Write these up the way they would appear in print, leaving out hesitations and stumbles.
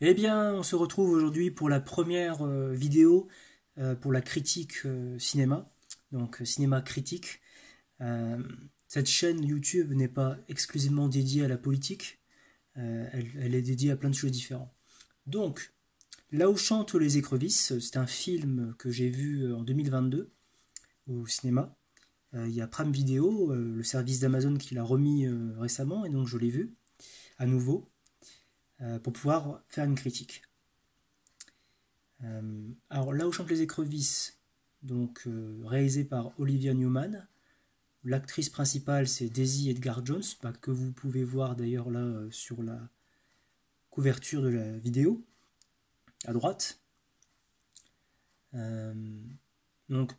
Eh bien, on se retrouve aujourd'hui pour la première vidéo pour la critique cinéma, donc cinéma critique. Euh, cette chaîne YouTube n'est pas exclusivement dédiée à la politique, elle est dédiée à plein de choses différentes. Donc, Là où chantent les écrevisses, c'est un film que j'ai vu en 2022 au cinéma. Il y a Prime Video, le service d'Amazon qui l'a remis récemment, et donc je l'ai vu à nouveau pour pouvoir faire une critique. Alors là où chantent les écrevisses, donc réalisé par Olivia Newman. L'actrice principale c'est Daisy Edgar Jones, que vous pouvez voir d'ailleurs là sur la couverture de la vidéo à droite. Euh, donc,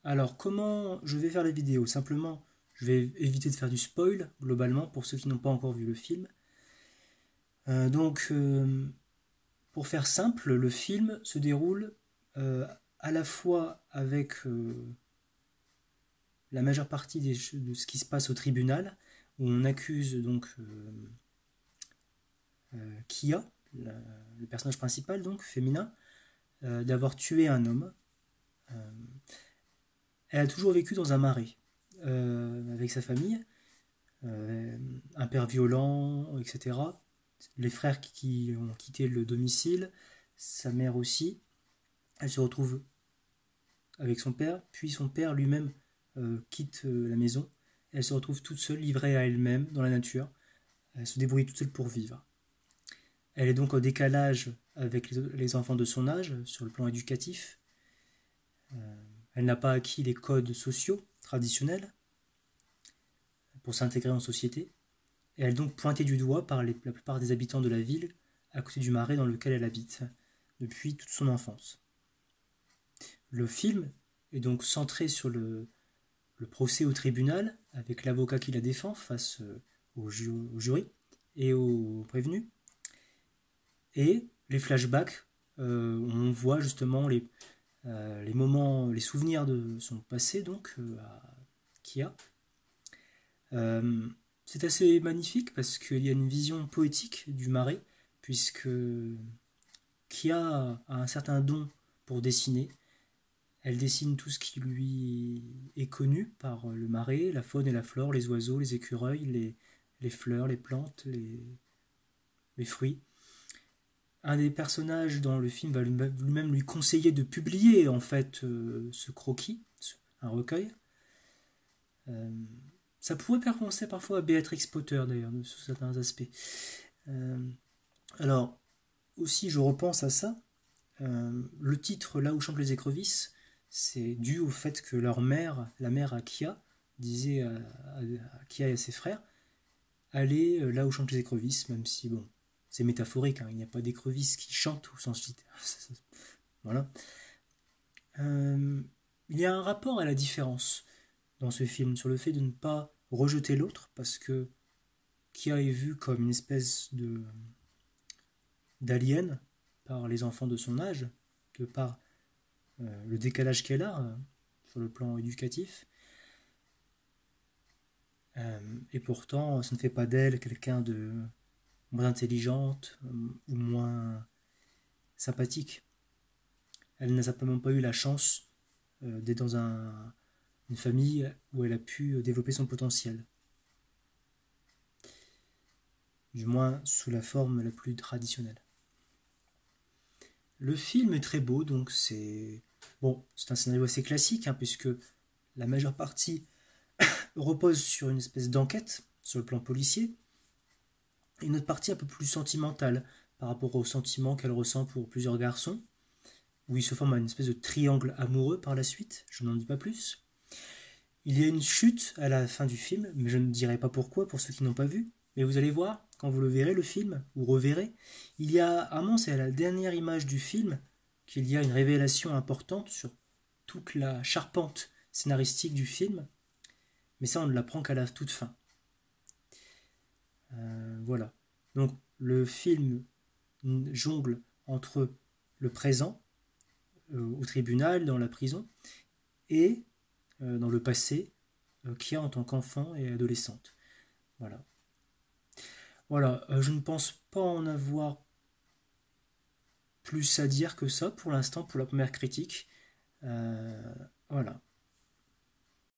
alors comment je vais faire la vidéo? Simplement, je vais éviter de faire du spoil globalement pour ceux qui n'ont pas encore vu le film. Donc, pour faire simple, le film se déroule à la fois avec la majeure partie de ce qui se passe au tribunal, où on accuse donc Kia, le personnage principal donc féminin, d'avoir tué un homme. Euh, Elle a toujours vécu dans un marais avec sa famille, un père violent, etc. Les frères qui ont quitté le domicile, sa mère aussi. Elle se retrouve avec son père, puis son père lui-même quitte la maison. Elle se retrouve toute seule, livrée à elle-même dans la nature. Elle se débrouille toute seule pour vivre. Elle est donc en décalage avec les enfants de son âge sur le plan éducatif. Elle n'a pas acquis les codes sociaux traditionnels pour s'intégrer en société. Et elle est donc pointée du doigt par la plupart des habitants de la ville à côté du marais dans lequel elle habite depuis toute son enfance. Le film est donc centré sur le procès au tribunal avec l'avocat qui la défend face au jury et aux prévenus. Et les flashbacks, on voit justement les moments, les souvenirs de son passé, donc, à Kia. Euh, c'est assez magnifique parce qu'il y a une vision poétique du marais, puisque Kia a un certain don pour dessiner. Elle dessine tout ce qui lui est connu par le marais, la faune et la flore, les oiseaux, les écureuils, les fleurs, les plantes, les fruits. Un des personnages dans le film va lui-même lui conseiller de publier en fait ce croquis, un recueil. Euh, Ça pourrait faire penser parfois à Beatrix Potter d'ailleurs, sous certains aspects. Euh, alors, aussi je repense à ça. Le titre Là où chantent les écrevisses, c'est dû au fait que leur mère, la mère à Kia, disait à Kia et à ses frères, allez là où chantent les écrevisses, même si bon, c'est métaphorique, hein, il n'y a pas d'écrevisses qui chantent au sens littéral. Voilà. Euh, il y a un rapport à la différence dans ce film, sur le fait de ne pas rejeter l'autre, parce que Kia est vu comme une espèce d'alien par les enfants de son âge, de par le décalage qu'elle a sur le plan éducatif. Et pourtant, ça ne fait pas d'elle quelqu'un de moins intelligente ou moins sympathique. Elle n'a simplement pas eu la chance d'être dans une famille où elle a pu développer son potentiel. Du moins sous la forme la plus traditionnelle. Le film est très beau, donc c'est un scénario assez classique, hein, puisque la majeure partie repose sur une espèce d'enquête sur le plan policier, et une autre partie un peu plus sentimentale par rapport aux sentiments qu'elle ressent pour plusieurs garçons, où il se forme une espèce de triangle amoureux par la suite, je n'en dis pas plus. Il y a une chute à la fin du film, mais je ne dirai pas pourquoi pour ceux qui n'ont pas vu, mais vous allez voir, quand vous le verrez le film, ou reverrez, il y a, à mon c'est à la dernière image du film, qu'il y a une révélation importante sur toute la charpente scénaristique du film, mais ça on ne l'apprend qu'à la toute fin. Voilà. Donc le film jongle entre le présent, au tribunal, dans la prison, et dans le passé, qu'il y a en tant qu'enfant et adolescente. Voilà. Voilà, je ne pense pas en avoir plus à dire que ça pour l'instant pour la première critique.